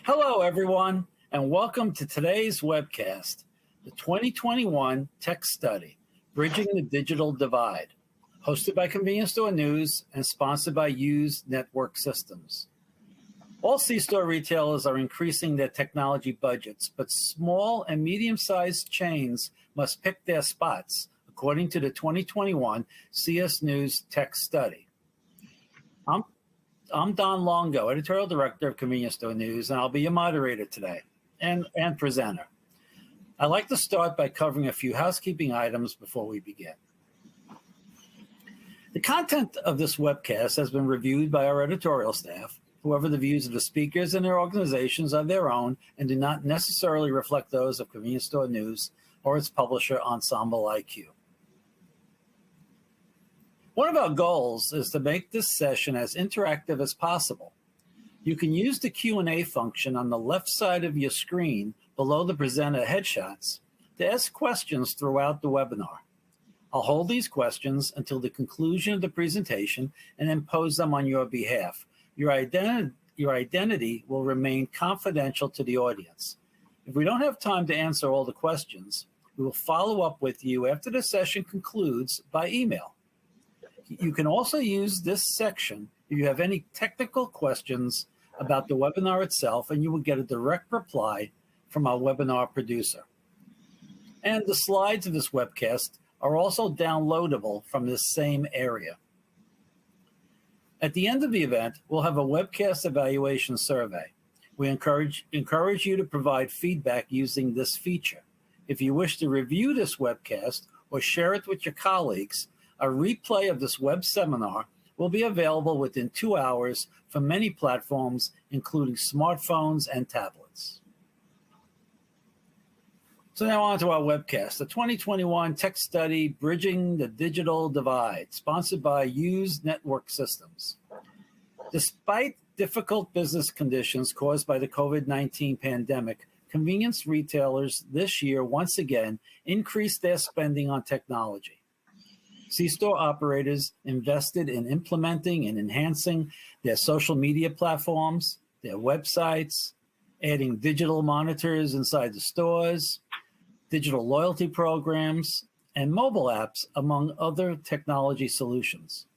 Hello, everyone, and welcome to today's webcast, the 2021 Tech Study, Bridging the Digital Divide, hosted by Convenience Store News and sponsored by Hughes Network Systems. All C-store retailers are increasing their technology budgets, but small and medium-sized chains must pick their spots, according to the 2021 CS News Tech Study. I'm Don Longo, Editorial Director of Convenience Store News, and I'll be your moderator today and presenter. I'd like to start by covering a few housekeeping items before we begin. The content of this webcast has been reviewed by our editorial staff. However, the views of the speakers and their organizations are their own and do not necessarily reflect those of Convenience Store News or its publisher, Ensemble IQ. One of our goals is to make this session as interactive as possible. You can use the Q&A function on the left side of your screen below the presenter headshots to ask questions throughout the webinar. I'll hold these questions until the conclusion of the presentation and then pose them on your behalf. Your identity will remain confidential to the audience. If we don't have time to answer all the questions, we will follow up with you after the session concludes by email. You can also use this section if you have any technical questions about the webinar itself, and you will get a direct reply from our webinar producer. And the slides of this webcast are also downloadable from this same area. At the end of the event, we'll have a webcast evaluation survey. We encourage you to provide feedback using this feature. If you wish to review this webcast or share it with your colleagues, a replay of this web seminar will be available within 2 hours from many platforms, including smartphones and tablets. So now on to our webcast, the 2021 Tech Study, Bridging the Digital Divide, sponsored by Hughes Network Systems. Despite difficult business conditions caused by the COVID-19 pandemic, convenience retailers this year once again increased their spending on technology. C-store operators invested in implementing and enhancing their social media platforms, their websites, adding digital monitors inside the stores, digital loyalty programs, and mobile apps, among other technology solutions.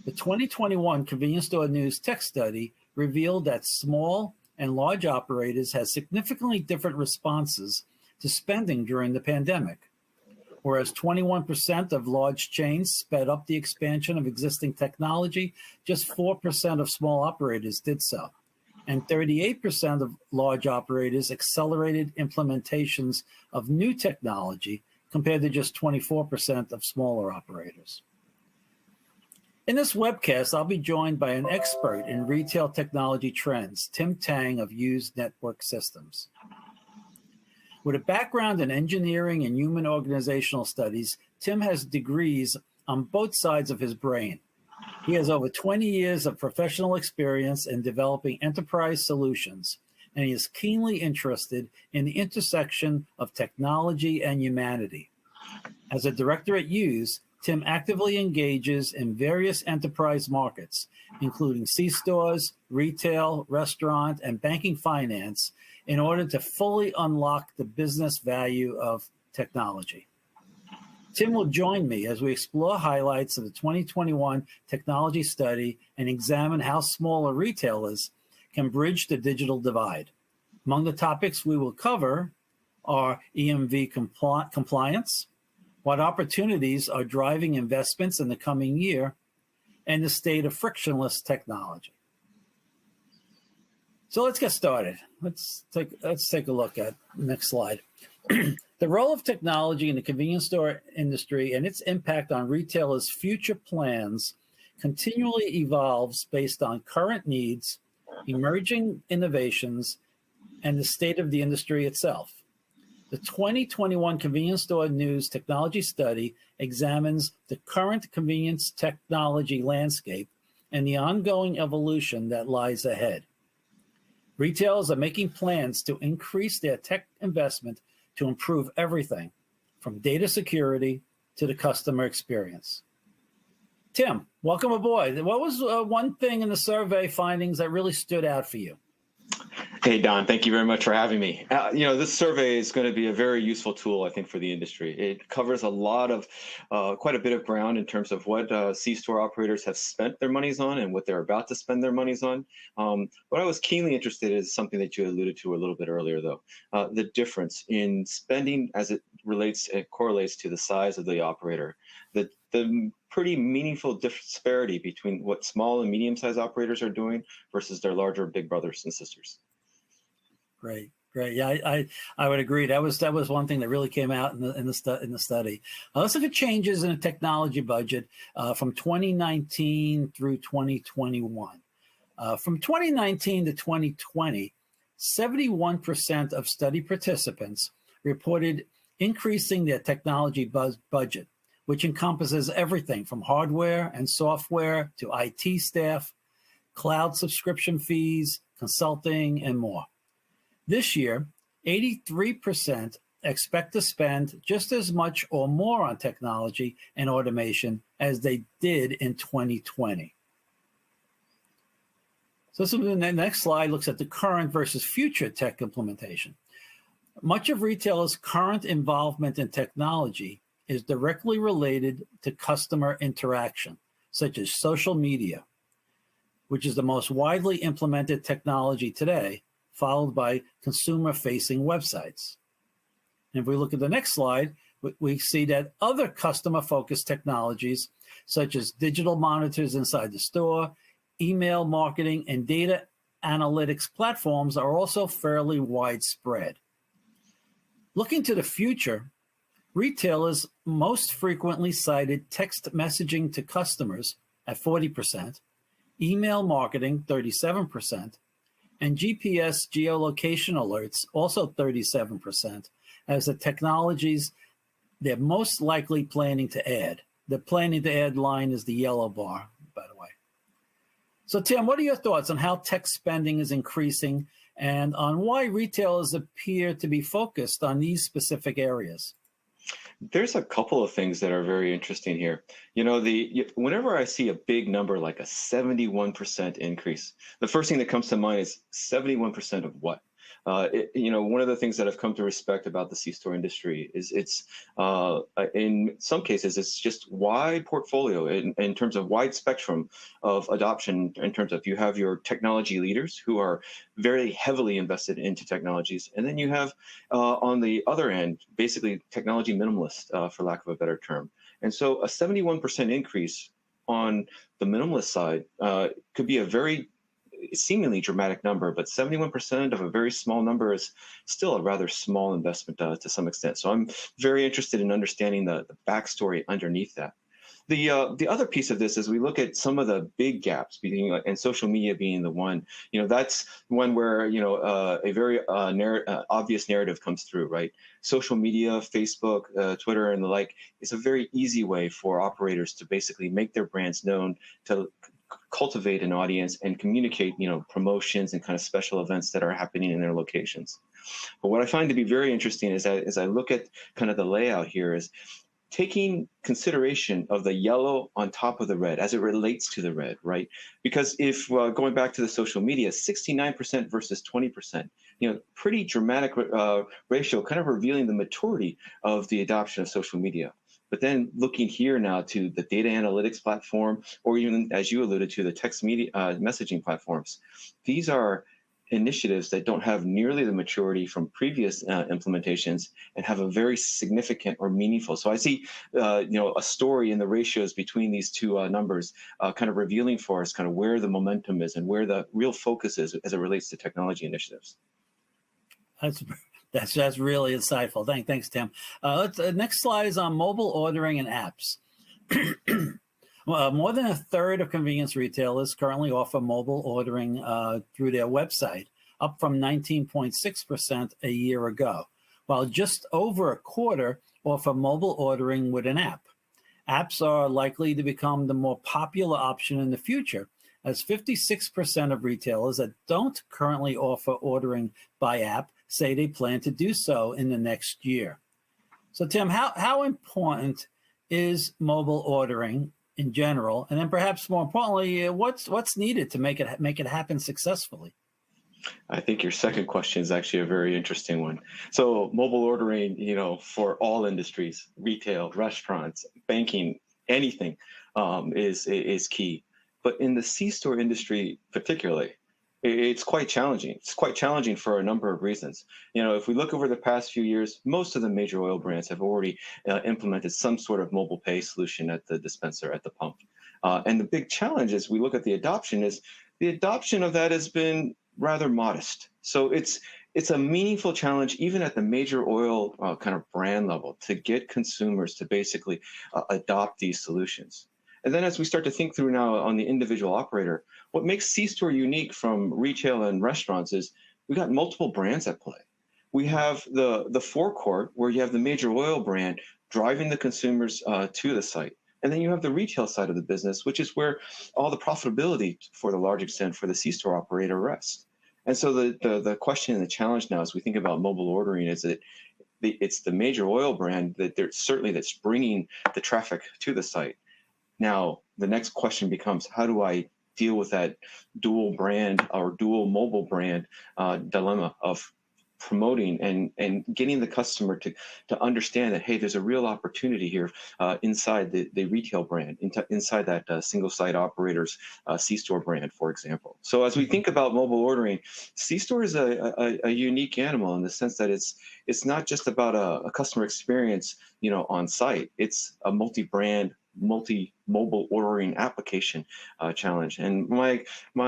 The 2021 Convenience Store News Tech Study revealed that small and large operators had significantly different responses to spending during the pandemic. Whereas 21% of large chains sped up the expansion of existing technology, just 4% of small operators did so. And 38% of large operators accelerated implementations of new technology compared to just 24% of smaller operators. In this webcast, I'll be joined by an expert in retail technology trends, Tim Tang of Hughes Network Systems. With a background in engineering and human organizational studies, Tim has degrees on both sides of his brain. He has over 20 years of professional experience in developing enterprise solutions, and he is keenly interested in the intersection of technology and humanity. As a director at Hughes, Tim actively engages in various enterprise markets, including C-stores, retail, restaurant, and banking finance, in order to fully unlock the business value of technology. Tim will join me as we explore highlights of the 2021 technology study and examine how smaller retailers can bridge the digital divide. Among the topics we will cover are EMV compliance, what opportunities are driving investments in the coming year, and the state of frictionless technology. So let's get started. Let's take a look at the next slide. The role of technology in the convenience store industry and its impact on retailers' future plans continually evolves based on current needs, emerging innovations, and the state of the industry itself. The 2021 Convenience Store News Technology Study examines the current convenience technology landscape and the ongoing evolution that lies ahead. Retailers are making plans to increase their tech investment to improve everything from data security to the customer experience. Tim, welcome aboard. What was one thing in the survey findings that really stood out for you? Hey, Don, thank you very much for having me. This survey is going to be a very useful tool, I think, for the industry. It covers a lot of, quite a bit of ground in terms of what C-store operators have spent their monies on and what they're about to spend their monies on. What I was keenly interested in is something that you alluded to a little bit earlier, though, the difference in spending as it correlates to the size of the operator. The pretty meaningful disparity between what small and medium-sized operators are doing versus their larger big brothers and sisters. Great, great. Yeah, I would agree. That was one thing that really came out in the study. Let's look at changes in the technology budget from 2019 through 2021. From 2019 to 2020, 71% of study participants reported increasing their technology budget, which encompasses everything from hardware and software to IT staff, cloud subscription fees, consulting, and more. This year, 83% expect to spend just as much or more on technology and automation as they did in 2020. So the next slide looks at the current versus future tech implementation. Much of retailers' current involvement in technology is directly related to customer interaction, such as social media, which is the most widely implemented technology today, followed by consumer-facing websites. And if we look at the next slide, we see that other customer-focused technologies, such as digital monitors inside the store, email marketing, and data analytics platforms are also fairly widespread. Looking to the future, retailers most frequently cited text messaging to customers at 40%, email marketing 37%, and GPS geolocation alerts, also 37%, as the technologies they're most likely planning to add. The planning to add line is the yellow bar, by the way. So Tim, what are your thoughts on how tech spending is increasing and on why retailers appear to be focused on these specific areas? There's a couple of things that are very interesting here. Whenever I see a big number like a 71% increase, the first thing that comes to mind is 71% of what? One of the things that I've come to respect about the C-store industry is it's, in some cases, it's just wide portfolio in terms of wide spectrum of adoption. In terms of you have your technology leaders who are very heavily invested into technologies, and then you have on the other end, basically technology minimalists, for lack of a better term. And so a 71% increase on the minimalist side could be a very seemingly dramatic number, but 71% of a very small number is still a rather small investment to some extent. So I'm very interested in understanding the backstory underneath that. The other piece of this is we look at some of the big gaps, and social media being the one. That's one where a very obvious narrative comes through, right? Social media, Facebook, Twitter, and the like is a very easy way for operators to basically make their brands known, to cultivate an audience and communicate, promotions and kind of special events that are happening in their locations. But what I find to be very interesting is that as I look at kind of the layout here is taking consideration of the yellow on top of the red as it relates to the red, right? Because if going back to the social media, 69% versus 20%, pretty dramatic ratio, kind of revealing the maturity of the adoption of social media. But then looking here now to the data analytics platform, or even as you alluded to, the text media messaging platforms, these are initiatives that don't have nearly the maturity from previous implementations and have a very significant or meaningful. So I see, a story in the ratios between these two numbers, kind of revealing for us kind of where the momentum is and where the real focus is as it relates to technology initiatives. That's really insightful. Thanks, Tim. Next slide is on mobile ordering and apps. More than a third of convenience retailers currently offer mobile ordering through their website, up from 19.6% a year ago, while just over a quarter offer mobile ordering with an app. Apps are likely to become the more popular option in the future, as 56% of retailers that don't currently offer ordering by app say they plan to do so in the next year. So Tim, how important is mobile ordering in general, and then perhaps more importantly, what's needed to make it happen successfully? I think your second question is actually a very interesting one. So mobile ordering, for all industries, retail, restaurants, banking, anything, is key. But in the C-store industry particularly, it's quite challenging. It's quite challenging for a number of reasons. If we look over the past few years, most of the major oil brands have already implemented some sort of mobile pay solution at the dispenser, at the pump. And the big challenge as we look at the adoption of that has been rather modest. So it's a meaningful challenge even at the major oil kind of brand level to get consumers to basically adopt these solutions. And then as we start to think through now on the individual operator, what makes C-store unique from retail and restaurants is we got multiple brands at play. We have the forecourt where you have the major oil brand driving the consumers to the site. And then you have the retail side of the business, which is where all the profitability, for the large extent, for the C-store operator rests. And so the question and the challenge now, as we think about mobile ordering, is that it's the major oil brand that's bringing the traffic to the site. Now, the next question becomes, how do I deal with that dual brand or dual mobile brand dilemma of promoting and getting the customer to understand that, hey, there's a real opportunity here inside the retail brand, inside that single site operator's C-store brand, for example. So as we think about mobile ordering, C-store is a unique animal in the sense that it's not just about a customer experience, on site. It's a multi-brand, multi-mobile ordering application challenge. And my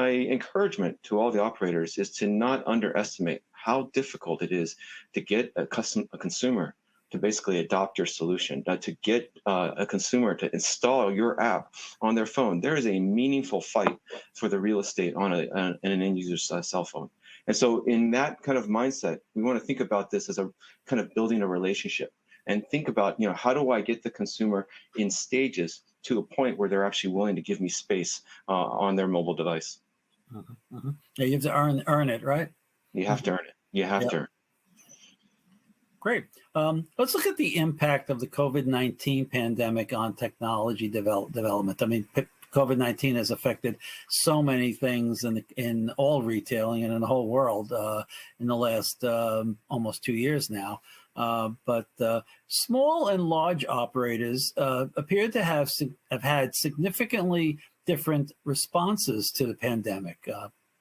encouragement to all the operators is to not underestimate how difficult it is to get a consumer to basically adopt your solution, to get a consumer to install your app on their phone. There is a meaningful fight for the real estate on an end user's cell phone. And so in that kind of mindset, we want to think about this as a kind of building a relationship and think about, how do I get the consumer in stages to a point where they're actually willing to give me space on their mobile device. Yeah, you have to earn it, right? You have to earn it. You have to earn it. Great. Let's look at the impact of the COVID-19 pandemic on technology development. I mean, COVID-19 has affected so many things in all retailing and in the whole world in the last almost 2 years now. But small and large operators appear to have had significantly different responses to the pandemic,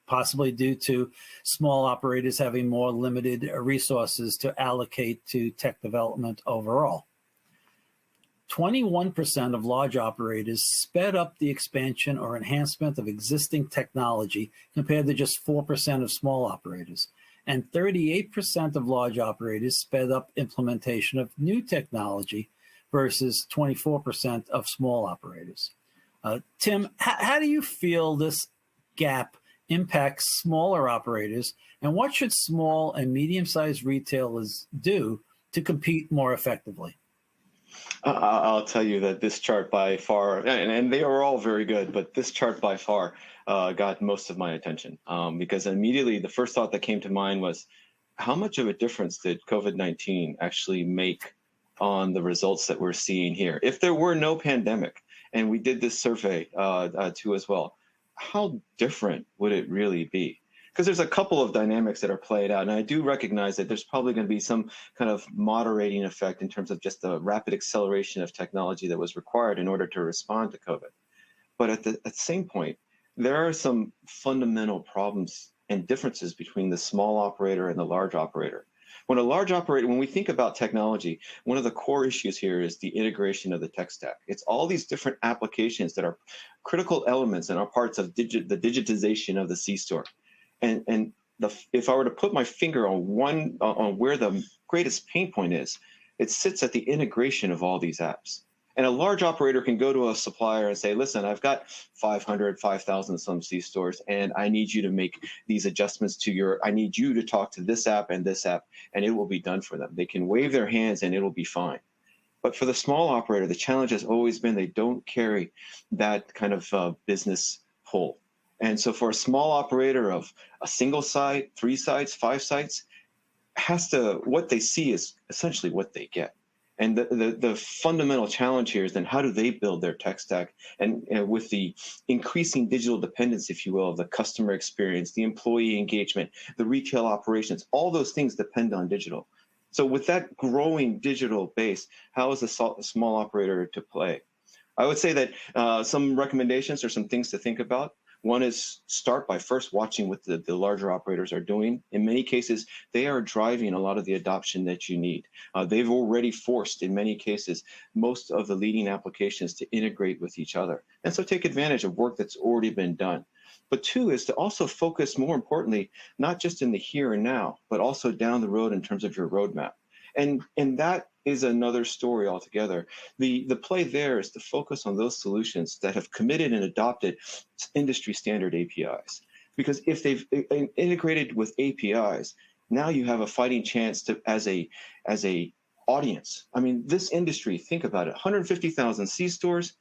possibly due to small operators having more limited resources to allocate to tech development overall. 21% of large operators sped up the expansion or enhancement of existing technology compared to just 4% of small operators. And 38% of large operators sped up implementation of new technology versus 24% of small operators. Tim, how do you feel this gap impacts smaller operators, and what should small and medium-sized retailers do to compete more effectively? I'll tell you that this chart by far, and they are all very good, but this chart by far got most of my attention because immediately the first thought that came to mind was, how much of a difference did COVID-19 actually make on the results that we're seeing here? If there were no pandemic, and we did this survey too as well, how different would it really be? Because there's a couple of dynamics that are played out, and I do recognize that there's probably going to be some kind of moderating effect in terms of just the rapid acceleration of technology that was required in order to respond to COVID. But at the same point, there are some fundamental problems and differences between the small operator and the large operator. When we think about technology, one of the core issues here is the integration of the tech stack. It's all these different applications that are critical elements and are parts of the digitization of the C-store. And if I were to put my finger on where the greatest pain point is, it sits at the integration of all these apps. And a large operator can go to a supplier and say, listen, I've got 500, 5,000 some C-stores, and I need you to make these adjustments I need you to talk to this app, and it will be done for them. They can wave their hands and it'll be fine. But for the small operator, the challenge has always been they don't carry that kind of business pull. And so for a small operator of a single site, 3 sites, 5 sites, what they see is essentially what they get. And the fundamental challenge here is then how do they build their tech stack? And with the increasing digital dependence, if you will, of the customer experience, the employee engagement, the retail operations, all those things depend on digital. So with that growing digital base, how is a small operator to play? I would say that some recommendations or some things to think about. One is start by first watching what the larger operators are doing. In many cases, they are driving a lot of the adoption that you need. They've already forced, in many cases, most of the leading applications to integrate with each other. And so take advantage of work that's already been done. But two is to also focus, more importantly, not just in the here and now, but also down the road in terms of your roadmap. And that is another story altogether. The play there is to focus on those solutions that have committed and adopted industry standard APIs. Because if they've integrated with APIs, now you have a fighting chance to as a audience. I mean, this industry, think about it, 150,000 C stores,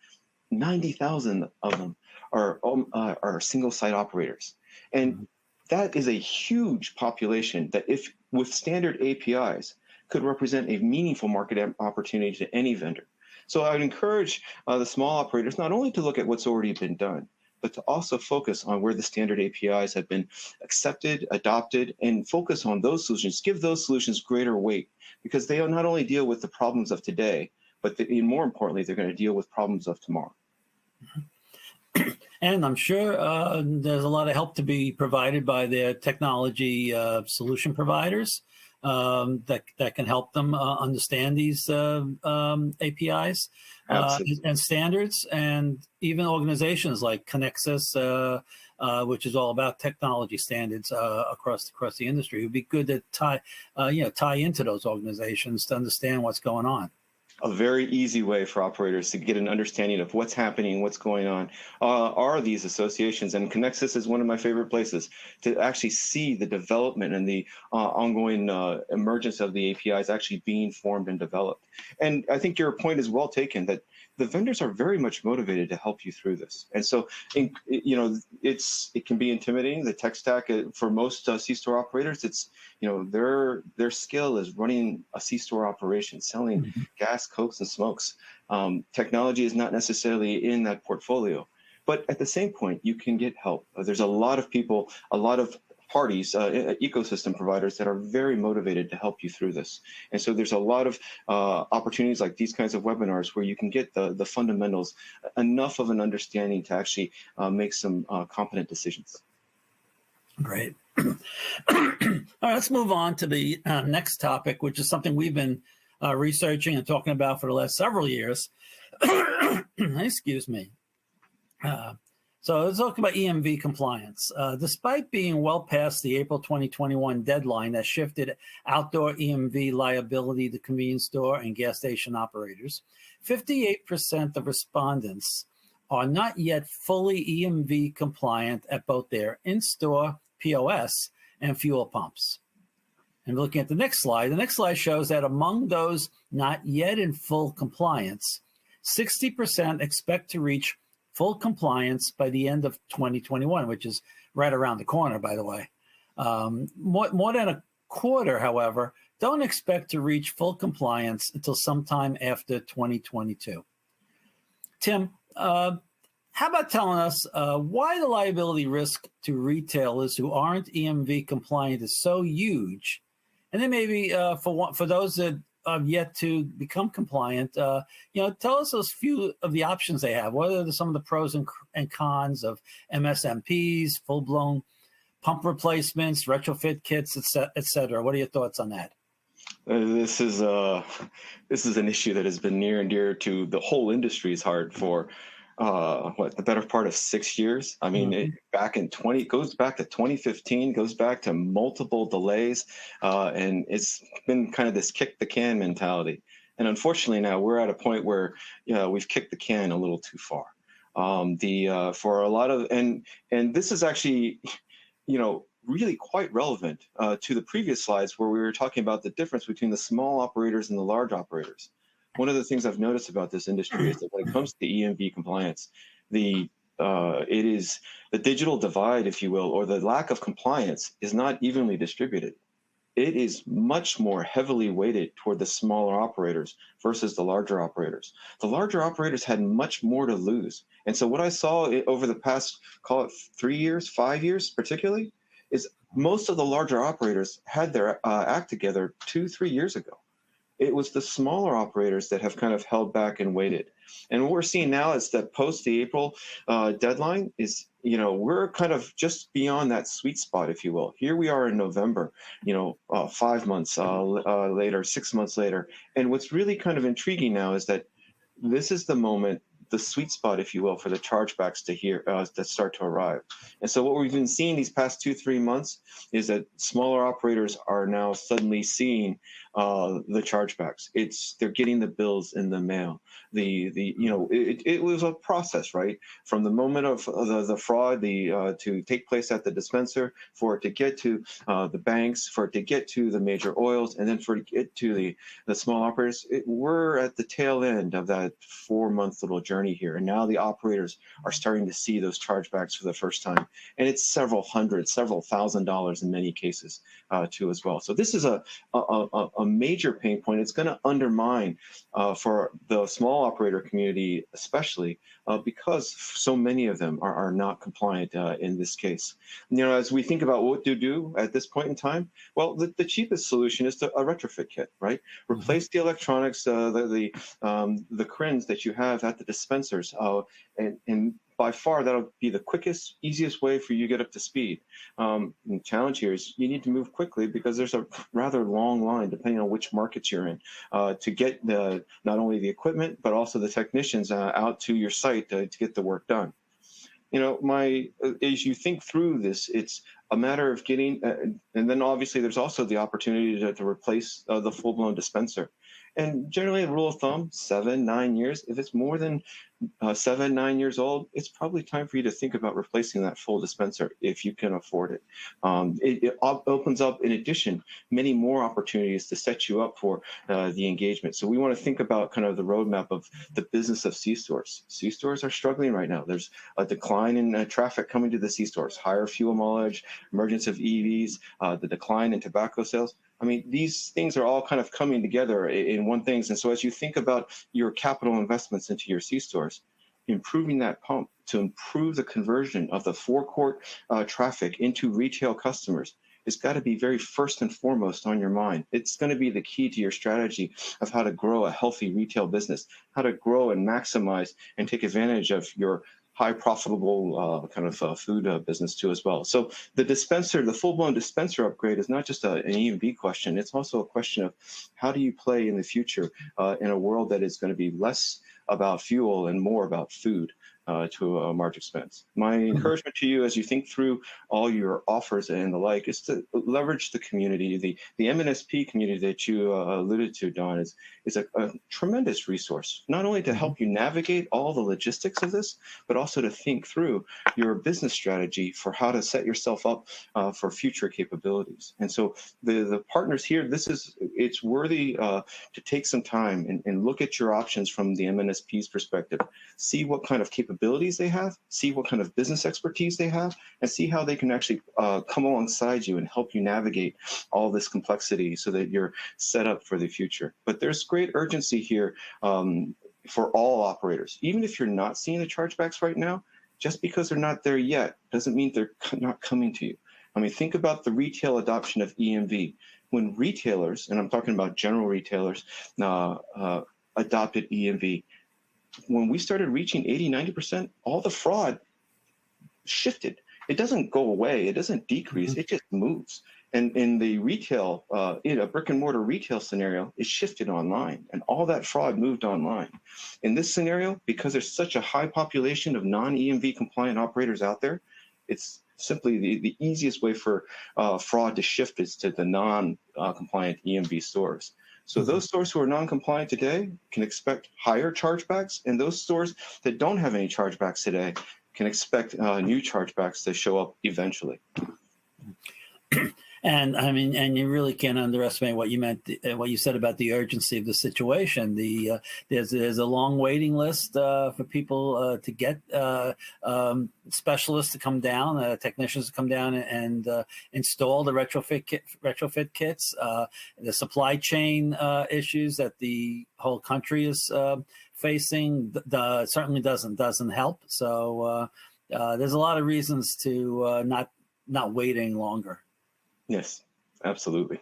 90,000 of them are single site operators. And that is a huge population that if with standard APIs, could represent a meaningful market opportunity to any vendor. So I would encourage the small operators not only to look at what's already been done, but to also focus on where the standard APIs have been accepted, adopted, and focus on those solutions, give those solutions greater weight, because they not only deal with the problems of today, but more importantly, they're going to deal with problems of tomorrow. And I'm sure there's a lot of help to be provided by their technology solution providers. That can help them understand these APIs and standards, and even organizations like Connexus, which is all about technology standards across the industry. It would be good to tie into those organizations to understand what's going on. A very easy way for operators to get an understanding of what's happening, what's going on, are these associations. And Connexus is one of my favorite places to actually see the development and the ongoing emergence of the APIs actually being formed and developed. And I think your point is well taken that the vendors are very much motivated to help you through this. And so, it can be intimidating. The tech stack for most C-store operators, it's, their skill is running a C-store operation, selling gas, cokes, and smokes. Technology is not necessarily in that portfolio. But at the same point, you can get help. There's a lot of people, a lot of parties, ecosystem providers that are very motivated to help you through this. And so there's a lot of opportunities like these kinds of webinars where you can get the fundamentals, enough of an understanding to actually make some competent decisions. Great. All right, let's move on to the next topic, which is something we've been researching and talking about for the last several years. Excuse me. So let's talk about EMV compliance. Despite being well past the April 2021 deadline that shifted outdoor EMV liability to convenience store and gas station operators, 58% of respondents are not yet fully EMV compliant at both their in-store POS and fuel pumps. And looking at the next slide shows that among those not yet in full compliance, 60% expect to reach full compliance by the end of 2021, which is right around the corner, by the way. More than a quarter, however, don't expect to reach full compliance until sometime after 2022. Tim, how about telling us why the liability risk to retailers who aren't EMV compliant is so huge? And then maybe for those that have yet to become compliant, tell us a few of the options they have. What are some of the pros and cons of MSMPs, full-blown pump replacements, retrofit kits, et cetera? What are your thoughts on that? This is an issue that has been near and dear to the whole industry's heart for the better part of 6 years. I mean, it goes back to 2015, goes back to multiple delays, and it's been kind of this kick the can mentality. And unfortunately, now we're at a point where we've kicked the can a little too far. For a lot of and this is actually, really quite relevant to the previous slides where we were talking about the difference between the small operators and the large operators. One of the things I've noticed about this industry is that when it comes to EMV compliance, it is the digital divide, if you will, or the lack of compliance is not evenly distributed. it is much more heavily weighted toward the smaller operators versus the larger operators. The larger operators had much more to lose. And so what I saw over the past, call it 3 years, 5 years particularly, is most of the larger operators had their act together 2, 3 years ago. It was the smaller operators that have kind of held back and waited. And what we're seeing now is that post the April deadline is, we're kind of just beyond that sweet spot, if you will. Here we are in November, 5 months later, 6 months later. And what's really kind of intriguing now is that this is the moment, the sweet spot, if you will, for the chargebacks to start to arrive. And so what we've been seeing these past 2, 3 months is that smaller operators are now suddenly seeing the chargebacks. They're getting the bills in the mail. It was a process, right? From the moment of the fraud, to take place at the dispenser, for it to get to the banks, for it to get to the major oils, and then for it to get to the small operators. We're at the tail end of that 4-month little journey here, and now the operators are starting to see those chargebacks for the first time, and it's several hundred, several $1,000s in many cases too as well. So this is a major pain point. It's going to undermine for the small operator community, especially because so many of them are not compliant in this case. As we think about what to do at this point in time, well, the cheapest solution is a retrofit kit, right? Replace the electronics, the crins that you have at the dispensers, and by far that'll be the quickest, easiest way for you to get up to speed. The challenge here is you need to move quickly because there's a rather long line, depending on which markets you're in, to get not only the equipment but also the technicians out to your site to get the work done. As you think through this, it's a matter of getting, and then obviously there's also the opportunity to replace the full-blown dispenser. And generally, a rule of thumb, 7-9 years. If it's more than 7-9 years old, it's probably time for you to think about replacing that full dispenser if you can afford it. It opens up, in addition, many more opportunities to set you up for the engagement. So we want to think about kind of the roadmap of the business of C-stores. C-stores are struggling right now. There's a decline in traffic coming to the C-stores, higher fuel mileage, emergence of EVs, the decline in tobacco sales. I mean, these things are all kind of coming together in one thing. And so as you think about your capital investments into your C-stores, improving that pump to improve the conversion of the forecourt traffic into retail customers, it's got to be very first and foremost on your mind. It's going to be the key to your strategy of how to grow a healthy retail business, how to grow and maximize and take advantage of your high profitable kind of food business too as well. So the dispenser, the full-blown dispenser upgrade is not just an E&B question. It's also a question of how do you play in the future in a world that is going to be less about fuel and more about food to a large expense. My encouragement to you as you think through all your offers and the like is to leverage the community. The MNSP community that you alluded to, Don, is a tremendous resource, not only to help you navigate all the logistics of this, but also to think through your business strategy for how to set yourself up for future capabilities. And so the partners here, it's worthy to take some time and look at your options from the MNSP's perspective, see what kind of capabilities they have, see what kind of business expertise they have, and see how they can actually come alongside you and help you navigate all this complexity so that you're set up for the future. But there's great urgency here for all operators. Even if you're not seeing the chargebacks right now, just because they're not there yet doesn't mean they're not coming to you. I mean, think about the retail adoption of EMV. When retailers, and I'm talking about general retailers, adopted EMV, when we started reaching 80-90%, all the fraud shifted. It doesn't go away. It doesn't decrease. It just moves. And in the retail, in a brick and mortar retail scenario, it shifted online, and all that fraud moved online. In this scenario, because there's such a high population of non-EMV compliant operators out there, it's simply the easiest way for fraud to shift is to the non-compliant EMV stores. So those stores who are non-compliant today can expect higher chargebacks, and those stores that don't have any chargebacks today can expect new chargebacks to show up eventually. And I mean, and you really can't underestimate what you meant, what you said about the urgency of the situation. There's a long waiting list for people to get specialists to come down, technicians to come down and install the retrofit kits. The supply chain issues that the whole country is facing certainly doesn't help. So there's a lot of reasons to not waiting longer. Yes, absolutely.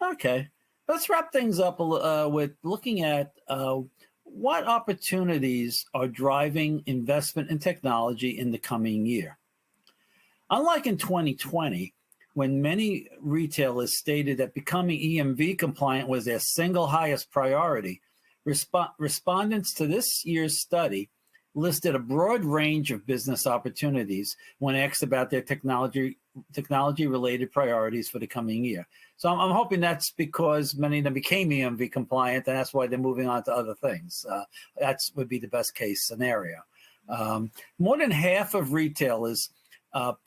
Okay, let's wrap things up with looking at what opportunities are driving investment in technology in the coming year. Unlike in 2020, when many retailers stated that becoming EMV compliant was their single highest priority, respondents to this year's study listed a broad range of business opportunities when asked about their technology-related priorities for the coming year. So I'm hoping that's because many of them became EMV compliant, and that's why they're moving on to other things. That would be the best case scenario. More than half of retailers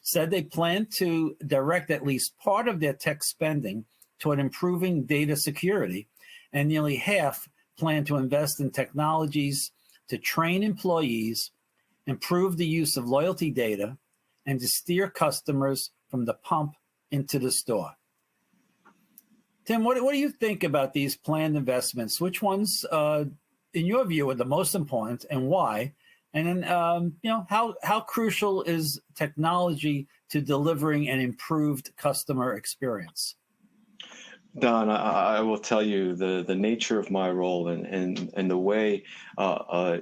said they plan to direct at least part of their tech spending toward improving data security, and nearly half plan to invest in technologies to train employees, improve the use of loyalty data, and to steer customers from the pump into the store. Tim, what do you think about these planned investments? Which ones, in your view, are the most important, and why? And then, how crucial is technology to delivering an improved customer experience? Don, I will tell you the nature of my role and the way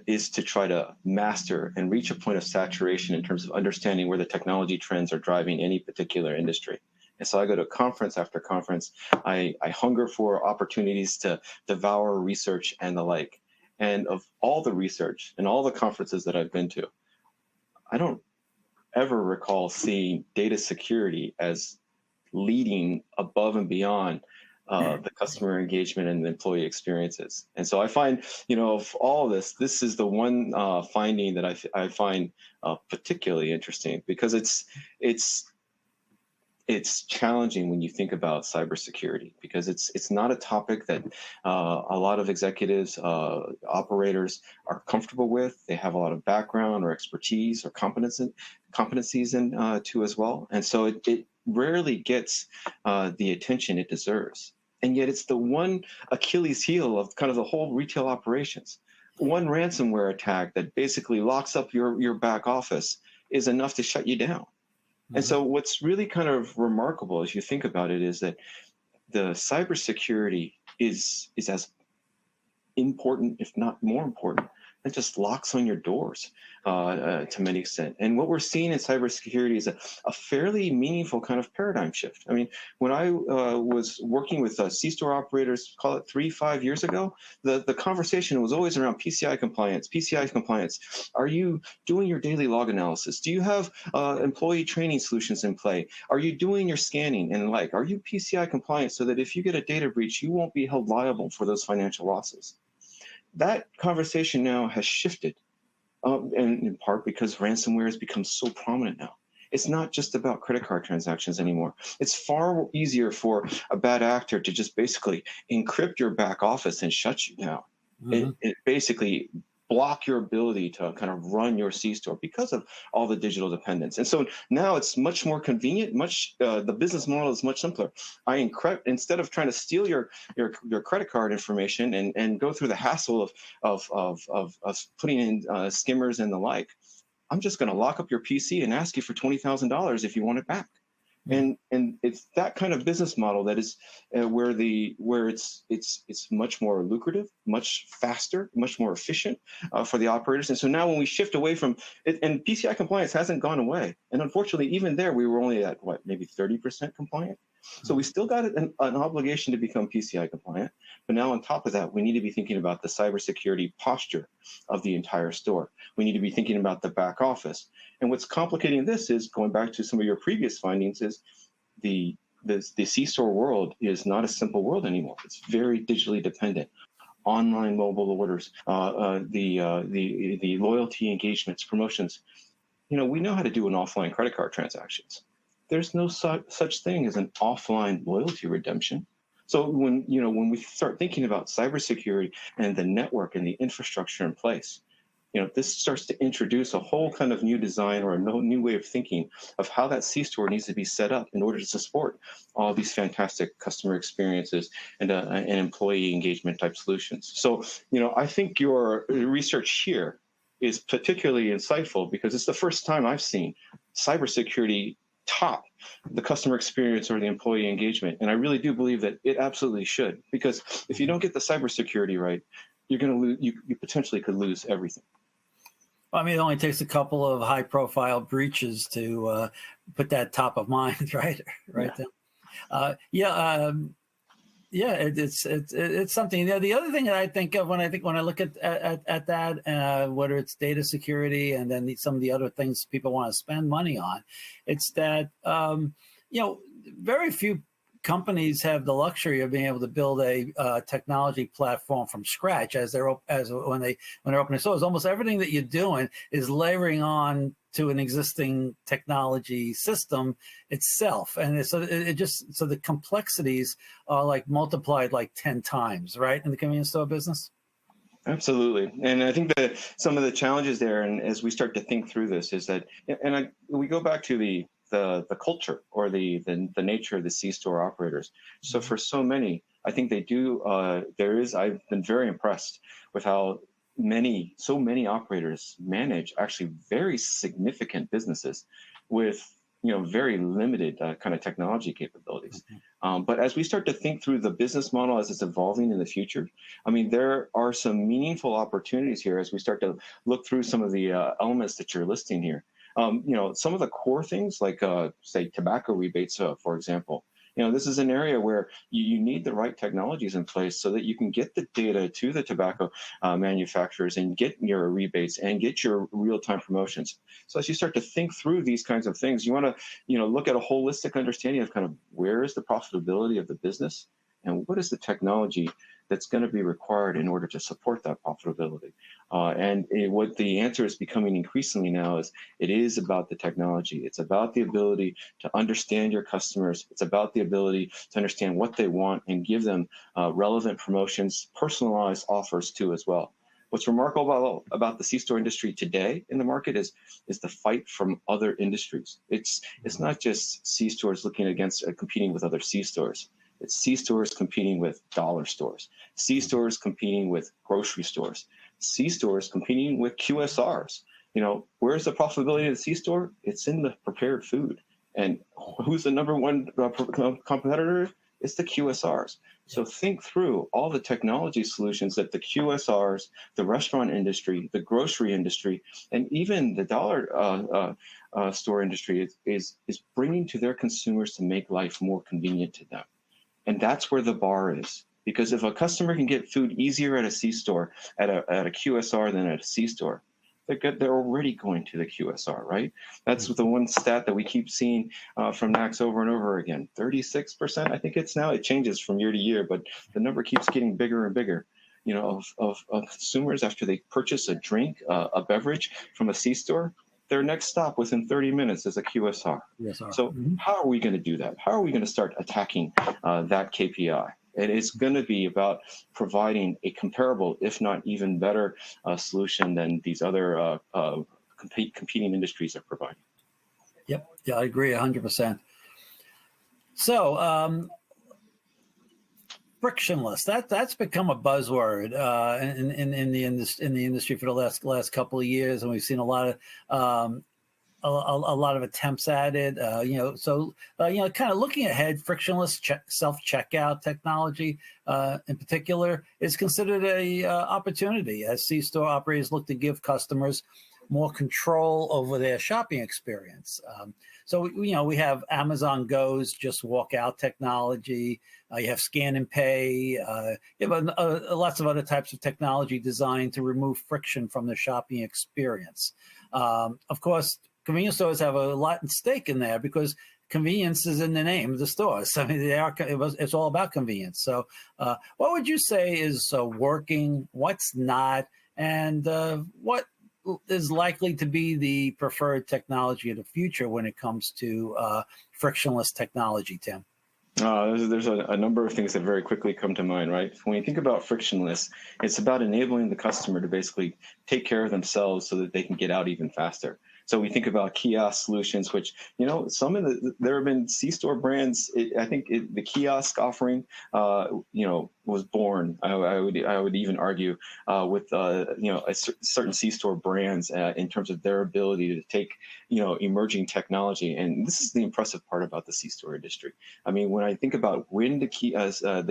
is to try to master and reach a point of saturation in terms of understanding where the technology trends are driving any particular industry. And so I go to conference after conference. I hunger for opportunities to devour research and the like. And of all the research and all the conferences that I've been to, I don't ever recall seeing data security as leading above and beyond the customer engagement and the employee experiences. And so I find, of all of this is the one finding that I find particularly interesting, because it's challenging when you think about cybersecurity, because it's not a topic that a lot of executives, operators are comfortable with. They have a lot of background or expertise or competencies in too as well. And so it rarely gets the attention it deserves. And yet it's the one Achilles heel of kind of the whole retail operations. One ransomware attack that basically locks up your back office is enough to shut you down. Mm-hmm. And so what's really kind of remarkable as you think about it is that the cybersecurity is as important, if not more important, than just locks on your doors to many extent. And what we're seeing in cybersecurity is a fairly meaningful kind of paradigm shift. I mean, when I was working with C-store operators, call it 3-5 years ago, the conversation was always around PCI compliance, PCI compliance. Are you doing your daily log analysis? Do you have employee training solutions in play? Are you doing your scanning and like? Are you PCI compliant so that if you get a data breach, you won't be held liable for those financial losses? That conversation now has shifted, and in part because ransomware has become so prominent now. It's not just about credit card transactions anymore. It's far easier for a bad actor to just basically encrypt your back office and shut you down. Mm-hmm. It basically block your ability to kind of run your C-store because of all the digital dependence. And so now it's much more convenient, the business model is much simpler. I encrypt, instead of trying to steal your credit card information and go through the hassle of putting in skimmers and the like, I'm just going to lock up your PC and ask you for $20,000 if you want it back. And it's that kind of business model that is where it's much more lucrative, much faster, much more efficient for the operators. And so now when we shift away from it, and PCI compliance hasn't gone away, and unfortunately even there we were only at maybe 30% compliant. So we still got an obligation to become PCI compliant, but now on top of that, we need to be thinking about the cybersecurity posture of the entire store. We need to be thinking about the back office. And what's complicating this is, going back to some of your previous findings, is the C-store world is not a simple world anymore. It's very digitally dependent. Online mobile orders, the loyalty engagements, promotions. We know how to do an offline credit card transactions. there's no such thing as an offline loyalty redemption. So when we start thinking about cybersecurity and the network and the infrastructure in place, this starts to introduce a whole kind of new design or a new way of thinking of how that C-store needs to be set up in order to support all these fantastic customer experiences and employee engagement type solutions. So, I think your research here is particularly insightful because it's the first time I've seen cybersecurity top the customer experience or the employee engagement. And I really do believe that it absolutely should, because if you don't get the cybersecurity right, you're going to lose, you potentially could lose everything. I mean, it only takes a couple of high-profile breaches to put that top of mind, right? It's something. The other thing that I think of when I look at that, whether it's data security and then some of the other things people want to spend money on, it's that very few companies have the luxury of being able to build a technology platform from scratch when they're opening stores. Almost everything that you're doing is layering on to an existing technology system itself, and so the complexities are like multiplied like 10 times, right, in the convenience store business. Absolutely, and I think that some of the challenges there, and as we start to think through this, is that, we go back to the culture or the nature of the C-store operators. So for so many, I think they do. I've been very impressed with how so many operators manage actually very significant businesses with very limited kind of technology capabilities. But as we start to think through the business model as it's evolving in the future, I mean, there are some meaningful opportunities here as we start to look through some of the elements that you're listing here. Some of the core things like, say, tobacco rebates, for example. This is an area where you need the right technologies in place so that you can get the data to the tobacco manufacturers and get your rebates and get your real-time promotions. So as you start to think through these kinds of things, you want to look at a holistic understanding of kind of where is the profitability of the business and what is the technology that's going to be required in order to support that profitability. What the answer is becoming increasingly now is it is about the technology. It's about the ability to understand your customers. It's about the ability to understand what they want and give them relevant promotions, personalized offers too as well. What's remarkable about the C-store industry today in the market is the fight from other industries. It's not just C-stores looking against competing with other C-stores. It's C-stores competing with dollar stores, C-stores competing with grocery stores, C-stores competing with QSRs. Where's the profitability of the C-store? It's in the prepared food. And who's the number one competitor? It's the QSRs. So think through all the technology solutions that the QSRs, the restaurant industry, the grocery industry, and even the dollar store industry is bringing to their consumers to make life more convenient to them. And that's where the bar is. Because if a customer can get food easier at a C-store, at a QSR than at a C-store, they're already going to the QSR, right? That's the one stat that we keep seeing from NACS over and over again. 36%, I think it's now. It changes from year to year, but the number keeps getting bigger and bigger. Of consumers after they purchase a drink, a beverage from a C-store, their next stop within 30 minutes is a QSR. So how are we going to do that? How are we going to start attacking that KPI? And it's going to be about providing a comparable, if not even better, solution than these other competing industries are providing. Yep. Yeah, I agree 100%. So frictionless, that's become a buzzword in the industry for the last couple of years, and we've seen a lot of attempts at it. Kind of looking ahead, frictionless self-checkout technology in particular is considered a opportunity as C-store operators look to give customers more control over their shopping experience. So we have Amazon Go's just walk out technology. You have scan and pay. You have lots of other types of technology designed to remove friction from the shopping experience. Of course, convenience stores have a lot at stake in there because convenience is in the name of the stores. I mean, it's all about convenience. So what would you say is working, what's not, and what is likely to be the preferred technology of the future when it comes to frictionless technology, Tim? There's a number of things that very quickly come to mind, right? When you think about frictionless, it's about enabling the customer to basically take care of themselves so that they can get out even faster. So we think about kiosk solutions, which, there have been C-store brands. I think the kiosk offering, was born. I would even argue with certain C-store brands in terms of their ability to take emerging technology. And this is the impressive part about the C-store industry. I mean, when I think about when the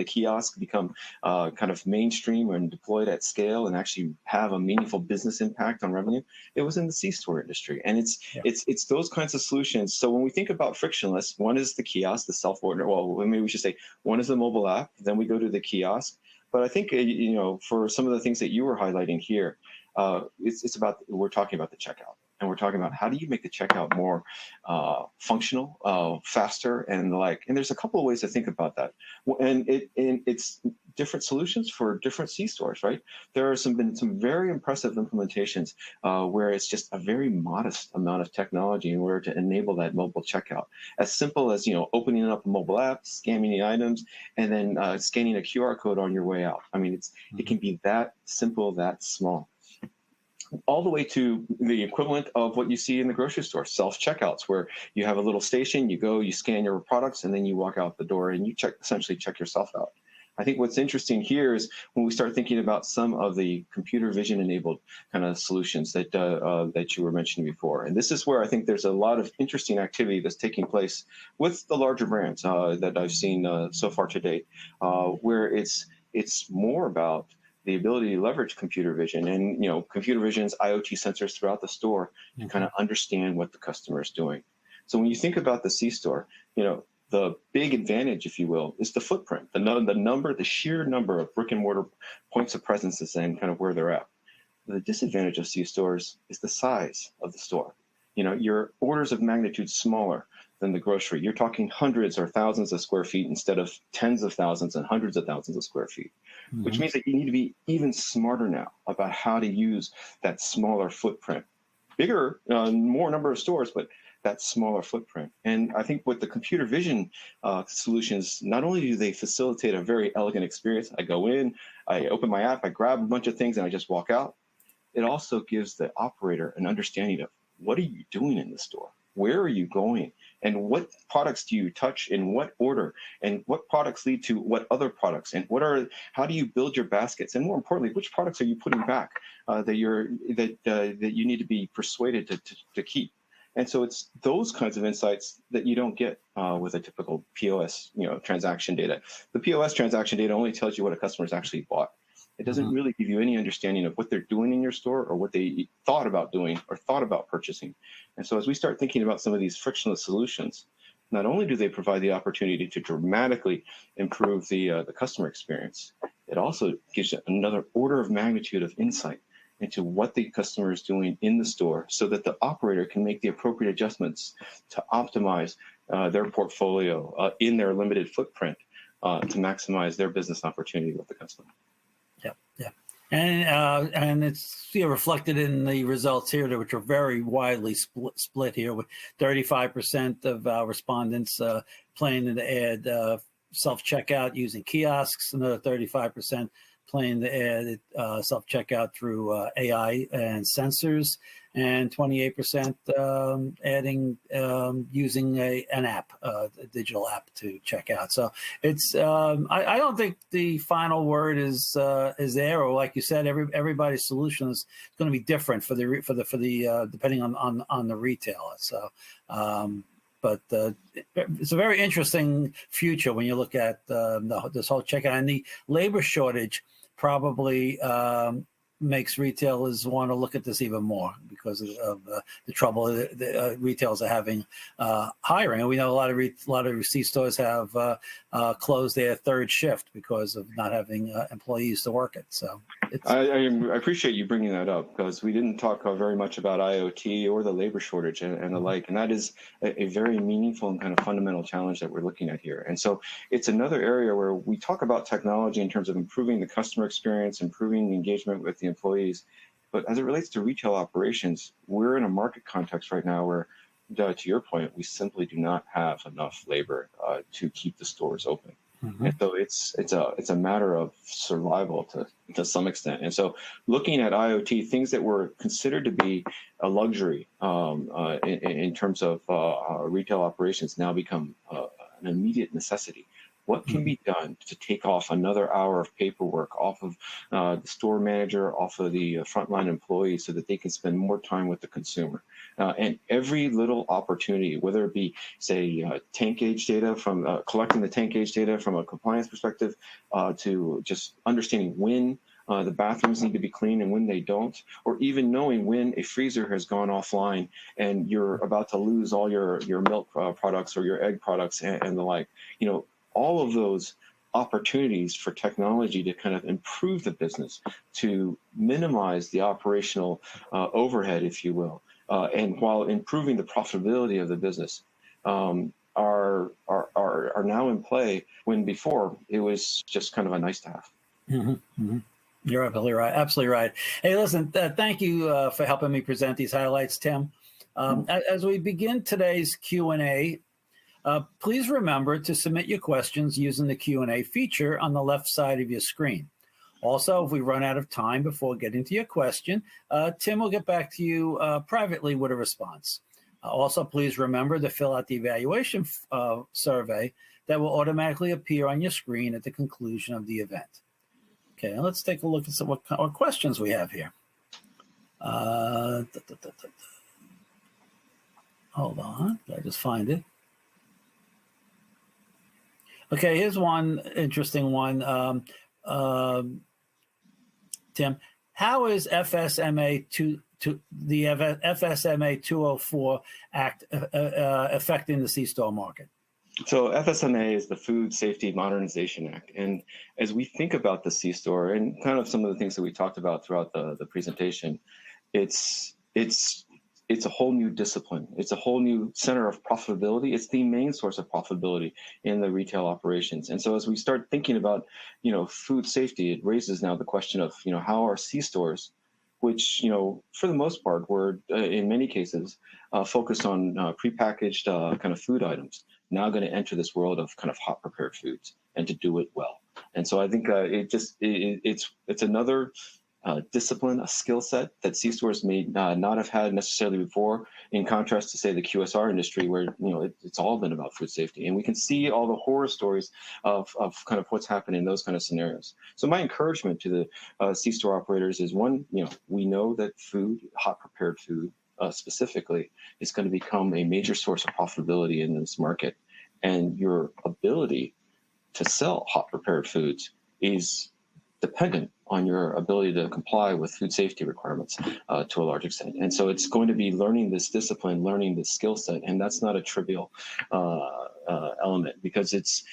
kiosk become kind of mainstream and deployed at scale and actually have a meaningful business impact on revenue, it was in the C-store industry. And it's those kinds of solutions. So when we think about frictionless, one is the kiosk, the self-order. Well, maybe we should say one is the mobile app. Then we go to the kiosk. But I think for some of the things that you were highlighting here, it's about, we're talking about the checkout. And we're talking about how do you make the checkout more functional, faster, and the like. And there's a couple of ways to think about that. And it's different solutions for different C-stores, right? There are been some very impressive implementations where it's just a very modest amount of technology in order to enable that mobile checkout. As simple as opening up a mobile app, scanning the items, and then scanning a QR code on your way out. I mean, it can be that simple, that small, all the way to the equivalent of what you see in the grocery store, self-checkouts, where you have a little station, you go, you scan your products, and then you walk out the door and you essentially check yourself out. I think what's interesting here is when we start thinking about some of the computer vision enabled kind of solutions that you were mentioning before. And this is where I think there's a lot of interesting activity that's taking place with the larger brands that I've seen so far to date, where it's more about the ability to leverage computer vision and computer vision's IoT sensors throughout the store to kind of understand what the customer is doing. So when you think about the C-store, the big advantage, if you will, is the footprint, the sheer number of brick and mortar points of presences and kind of where they're at. The disadvantage of C-stores is the size of the store. You're orders of magnitude smaller than the grocery. You're talking hundreds or thousands of square feet instead of tens of thousands and hundreds of thousands of square feet, which means that you need to be even smarter now about how to use that smaller footprint. Bigger, more number of stores, but that smaller footprint. And I think with the computer vision solutions, not only do they facilitate a very elegant experience, I go in, I open my app, I grab a bunch of things, and I just walk out. It also gives the operator an understanding of what are you doing in the store? Where are you going? And what products do you touch in what order? And what products lead to what other products? And how do you build your baskets? And more importantly, which products are you putting back that you need to be persuaded to keep? And so it's those kinds of insights that you don't get with a typical POS, transaction data. The POS transaction data only tells you what a customer's actually bought. It doesn't really give you any understanding of what they're doing in your store or what they thought about doing or thought about purchasing. And so as we start thinking about some of these frictionless solutions, not only do they provide the opportunity to dramatically improve the customer experience, it also gives you another order of magnitude of insight into what the customer is doing in the store so that the operator can make the appropriate adjustments to optimize their portfolio in their limited footprint to maximize their business opportunity with the customer. Yeah. And it's reflected in the results here, which are very widely split here, with 35% of respondents planning to add self-checkout using kiosks, another 35% planning to add self-checkout through AI and sensors, and 28% adding using an app, a digital app to check out. So it's I don't think the final word is there, or like you said, everybody's solution is going to be different for the depending on the retailer. So. But it's a very interesting future when you look at this whole checkout, and the labor shortage probably makes retailers want to look at this even more because of the trouble the retailers are having hiring. And we know a lot of C-stores have closed their third shift because of not having employees to work it. So I appreciate you bringing that up, because we didn't talk very much about IoT or the labor shortage and the like. And that is a very meaningful and kind of fundamental challenge that we're looking at here. And so it's another area where we talk about technology in terms of improving the customer experience, improving the engagement with the employees. But as it relates to retail operations, we're in a market context right now where, to your point, we simply do not have enough labor to keep the stores open. Mm-hmm. And so it's a matter of survival to some extent. And so looking at IoT, things that were considered to be a luxury in terms of retail operations now become an immediate necessity. What can be done to take off another hour of paperwork off of the store manager, off of the frontline employees, so that they can spend more time with the consumer? And every little opportunity, whether it be, say, tank gauge data from collecting the tank gauge data from a compliance perspective, to just understanding when the bathrooms need to be clean and when they don't, or even knowing when a freezer has gone offline and you're about to lose all your milk products or your egg products and the like. All of those opportunities for technology to kind of improve the business, to minimize the operational overhead, if you will, and while improving the profitability of the business, are now in play, when before it was just kind of a nice to have. Mm-hmm. Mm-hmm. You're absolutely right. Absolutely right. Hey, listen, thank you for helping me present these highlights, Tim. As we begin today's Q&A, please remember to submit your questions using the Q&A feature on the left side of your screen. Also, if we run out of time before getting to your question, Tim will get back to you privately with a response. Also, please remember to fill out the evaluation survey that will automatically appear on your screen at the conclusion of the event. Okay, let's take a look at what questions we have here. Hold on, I just find it. Okay, here's one interesting one. Tim, how is FSMA the FSMA 204 Act affecting the C-store market? So FSMA is the Food Safety Modernization Act. And as we think about the C-store and kind of some of the things that we talked about throughout the presentation, it's a whole new discipline. It's a whole new center of profitability. It's the main source of profitability in the retail operations. And so as we start thinking about, food safety, it raises now the question of, how are C-stores, which, for the most part, were in many cases focused on prepackaged kind of food items, now going to enter this world of kind of hot prepared foods and to do it well. And so I think it's another discipline, a skill set that C-stores may not have had necessarily before, in contrast to, say, the QSR industry, where it's all been about food safety. And we can see all the horror stories of kind of what's happened in those kind of scenarios. So my encouragement to the C-store operators is, one, we know that food, hot prepared food specifically, is going to become a major source of profitability in this market. And your ability to sell hot prepared foods is dependent on your ability to comply with food safety requirements to a large extent. And so it's going to be learning this discipline, learning this skill set, and that's not a trivial element, because it's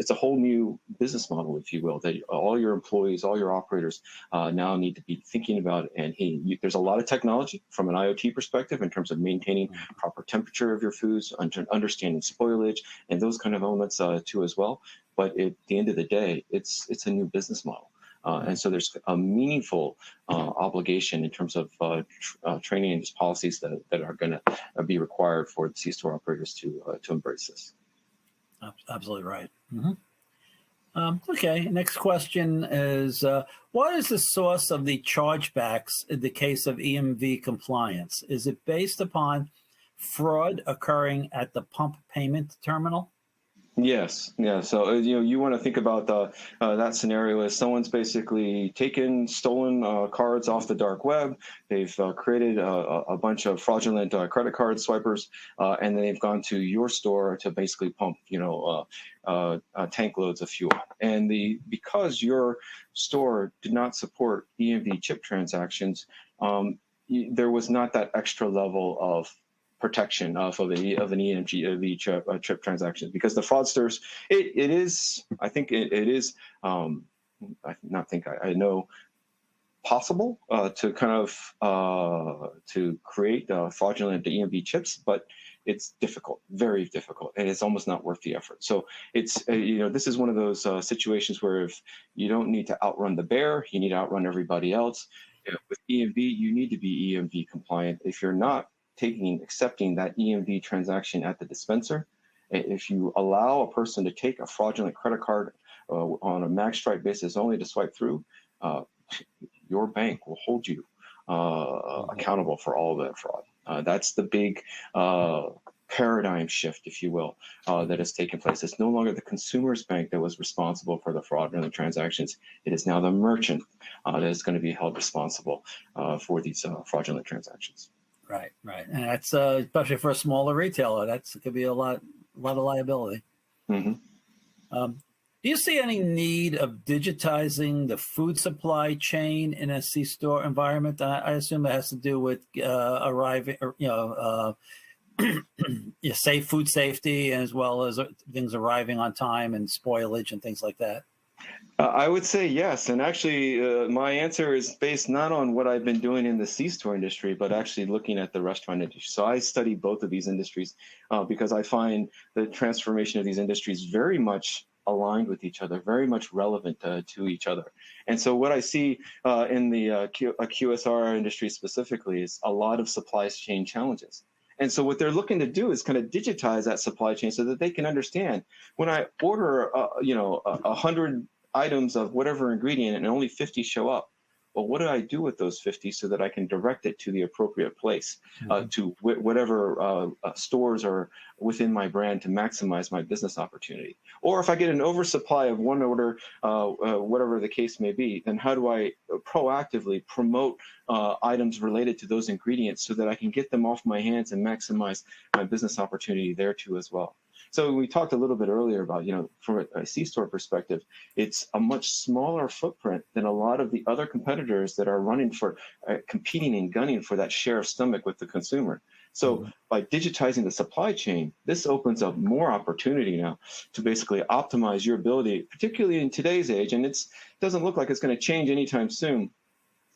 a whole new business model, if you will, that all your employees, all your operators now need to be thinking about. And there's a lot of technology from an IoT perspective in terms of maintaining proper temperature of your foods, understanding spoilage, and those kind of elements too as well. But at the end of the day, it's a new business model. And so there's a meaningful obligation in terms of training and policies that are going to be required for the C-store operators to embrace this. Absolutely right. Mm-hmm. Okay, next question is, what is the source of the chargebacks in the case of EMV compliance? Is it based upon fraud occurring at the pump payment terminal? Yes, yeah. So you want to think about that scenario as someone's basically stolen cards off the dark web. They've created a bunch of fraudulent credit card swipers, and then they've gone to your store to basically pump tank loads of fuel. And because your store did not support EMV chip transactions, there was not that extra level of protection of an EMV chip transaction, because the fraudsters, I know possible to kind of to create fraudulent EMV chips, but it's difficult, very difficult, and it's almost not worth the effort. So it's this is one of those situations where if you don't need to outrun the bear, you need to outrun everybody else. Yeah, with EMV, you need to be EMV compliant. If you're not accepting that EMV transaction at the dispenser, if you allow a person to take a fraudulent credit card on a mag stripe basis only to swipe through, uh, your bank will hold you accountable for all of that fraud. That's the big paradigm shift, if you will, that has taken place. It's no longer the consumer's bank that was responsible for the fraud and the transactions. It is now the merchant that is going to be held responsible for these fraudulent transactions. Right, right, and that's especially for a smaller retailer. That's could be a lot of liability. Mm-hmm. Do you see any need of digitizing the food supply chain in a C-store environment? I assume that has to do with arriving, or, safe food safety, as well as things arriving on time and spoilage and things like that. I would say yes. And actually, my answer is based not on what I've been doing in the C-store industry, but actually looking at the restaurant industry. So I study both of these industries because I find the transformation of these industries very much aligned with each other, very much relevant to each other. And so what I see in the QSR industry specifically is a lot of supply chain challenges. And so what they're looking to do is kind of digitize that supply chain so that they can understand when I order, 100 items of whatever ingredient and only 50 show up. Well, what do I do with those 50 so that I can direct it to the appropriate place, to whatever stores are within my brand to maximize my business opportunity? Or if I get an oversupply of one order, whatever the case may be, then how do I proactively promote items related to those ingredients so that I can get them off my hands and maximize my business opportunity there too as well? So we talked a little bit earlier about, from a C-store perspective, it's a much smaller footprint than a lot of the other competitors that are running for, competing and gunning for that share of stomach with the consumer. So by digitizing the supply chain, this opens up more opportunity now to basically optimize your ability, particularly in today's age, and it doesn't look like it's going to change anytime soon,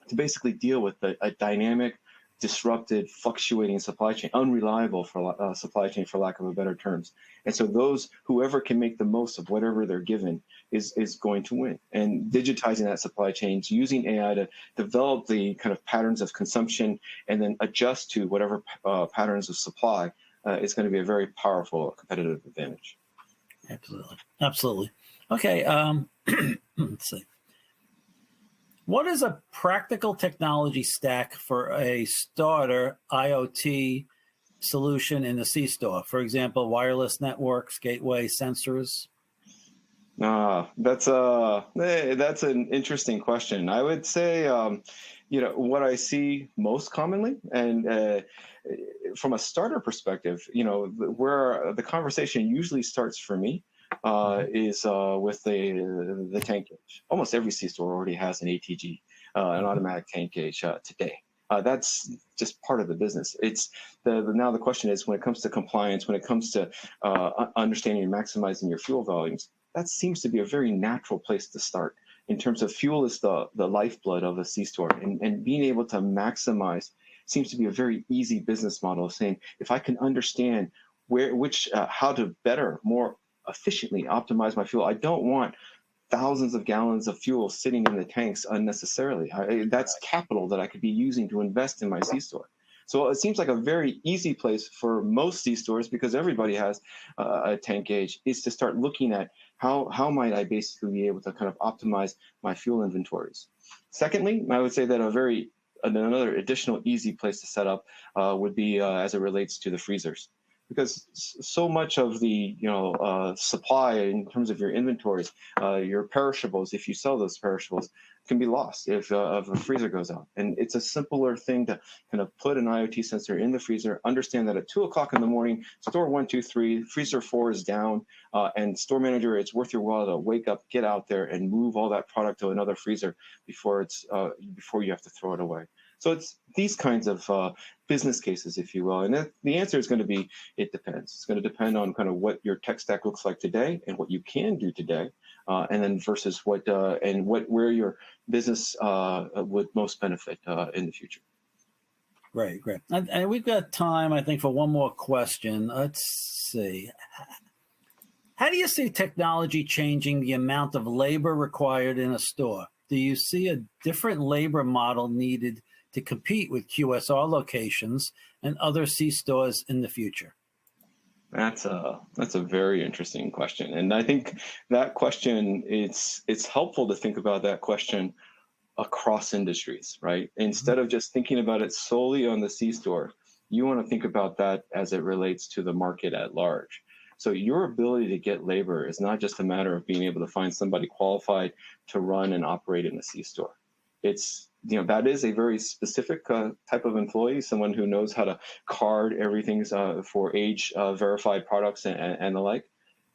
to basically deal with a dynamic, disrupted, fluctuating supply chain, unreliable for supply chain, for lack of a better terms. And so whoever can make the most of whatever they're given is going to win. And digitizing that supply chain, using AI to develop the kind of patterns of consumption and then adjust to whatever patterns of supply is going to be a very powerful competitive advantage. Absolutely. Absolutely. Okay. Let's see. What is a practical technology stack for a starter IoT solution in the C-store? For example, wireless networks, gateway, sensors. That's an interesting question. I would say, what I see most commonly, and from a starter perspective, where the conversation usually starts for me is with the tank gauge. Almost every C-store already has an ATG, an automatic tank gauge today. That's just part of the business. Now the question is, when it comes to compliance, when it comes to understanding and maximizing your fuel volumes, that seems to be a very natural place to start. In terms of fuel is the lifeblood of a C-store, and being able to maximize seems to be a very easy business model of saying, if I can understand how to better, more efficiently optimize my fuel. I don't want thousands of gallons of fuel sitting in the tanks unnecessarily. That's capital that I could be using to invest in my C-store. So it seems like a very easy place for most C-stores, because everybody has a tank gauge, is to start looking at how might I basically be able to kind of optimize my fuel inventories. Secondly, I would say that another additional easy place to set up would be as it relates to the freezers. Because so much of the supply in terms of your inventories, your perishables, if you sell those perishables, can be lost if a freezer goes out. And it's a simpler thing to kind of put an IoT sensor in the freezer, understand that at 2 o'clock in the morning, store 1, 2, 3, freezer 4 is down, and store manager, it's worth your while to wake up, get out there, and move all that product to another freezer before you have to throw it away. So it's these kinds of business cases, if you will. And the answer is going to be, it depends. It's going to depend on kind of what your tech stack looks like today and what you can do today, and then versus where your business would most benefit in the future. Great. And we've got time, I think, for one more question. Let's see. How do you see technology changing the amount of labor required in a store? do you see a different labor model needed to compete with QSR locations and other C-stores in the future? That's a very interesting question, and I think that question, it's helpful to think about that question across industries, right? Instead of just thinking about it solely on the C-store, you want to think about that as it relates to the market at large. So your ability to get labor is not just a matter of being able to find somebody qualified to run and operate in a C-store. It's, that is a very specific type of employee, someone who knows how to card everything for age verified products and the like.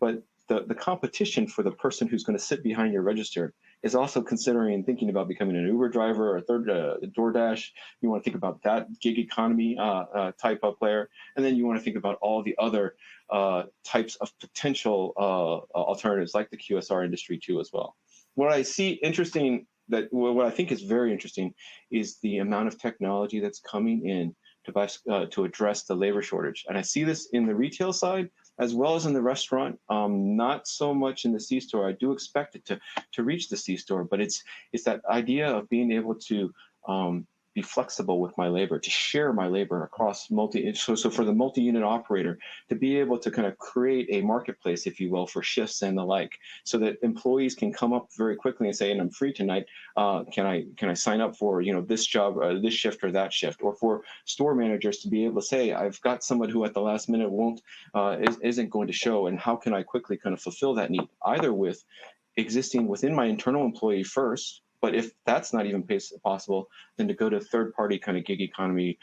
But the competition for the person who's going to sit behind your register is also considering and thinking about becoming an Uber driver or a DoorDash. You want to think about that gig economy type of player. And then you want to think about all the other types of potential alternatives like the QSR industry too as well. What I see interesting, what I think is very interesting, is the amount of technology that's coming in to address the labor shortage. And I see this in the retail side as well as in the restaurant, not so much in the C-store. I do expect it to reach the C-store, but it's that idea of being able to be flexible with my labor, to share my labor across so for the multi-unit operator to be able to kind of create a marketplace, if you will, for shifts and the like, so that employees can come up very quickly and say, and I'm free tonight, can I sign up for this job, this shift or that shift, or for store managers to be able to say, I've got someone who at the last minute isn't going to show, and how can I quickly kind of fulfill that need, either with existing within my internal employee first. But if that's not even possible, then to go to third-party kind of gig economy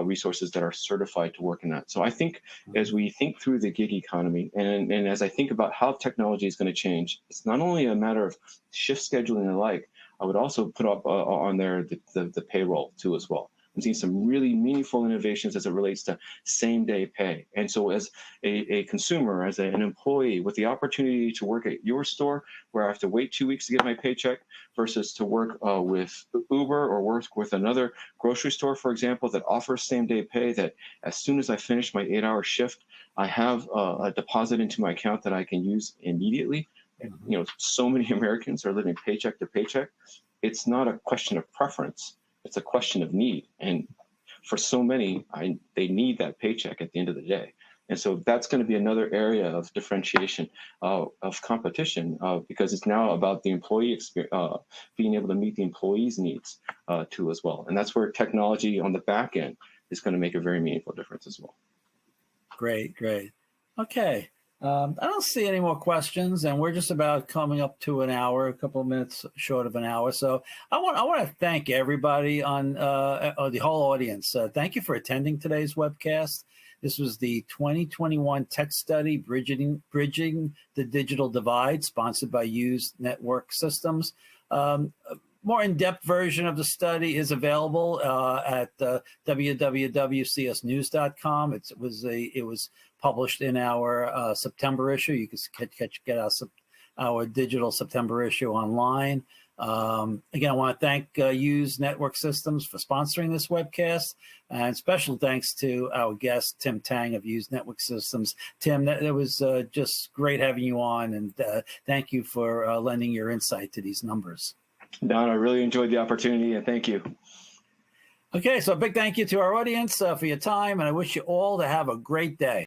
resources that are certified to work in that. So I think as we think through the gig economy, and as I think about how technology is going to change, it's not only a matter of shift scheduling and the like. I would also put up on there the payroll too as well. I'm seeing some really meaningful innovations as it relates to same-day pay. And so as a consumer, as an employee, with the opportunity to work at your store where I have to wait 2 weeks to get my paycheck versus to work with Uber or work with another grocery store, for example, that offers same-day pay, that as soon as I finish my 8-hour shift, I have a deposit into my account that I can use immediately. So many Americans are living paycheck to paycheck. It's not a question of preference. It's a question of need. And for so many, they need that paycheck at the end of the day. And so that's going to be another area of differentiation of competition, because it's now about the employee experience, being able to meet the employee's needs too as well. And that's where technology on the back end is going to make a very meaningful difference as well. Great. Okay. I don't see any more questions, and we're just about coming up to an hour, a couple of minutes short of an hour. So I want to thank everybody on the whole audience. Thank you for attending today's webcast. This was the 2021 Tech Study, Bridging the Digital Divide, sponsored by Hughes Network Systems. More in-depth version of the study is available at www.csnews.com. It was published in our September issue. You can get our digital September issue online. Again, I want to thank Hughes Network Systems for sponsoring this webcast, and special thanks to our guest, Tim Tang of Hughes Network Systems. Tim, it was just great having you on, and thank you for lending your insight to these numbers. Don, I really enjoyed the opportunity, and thank you. Okay, so a big thank you to our audience for your time, and I wish you all to have a great day.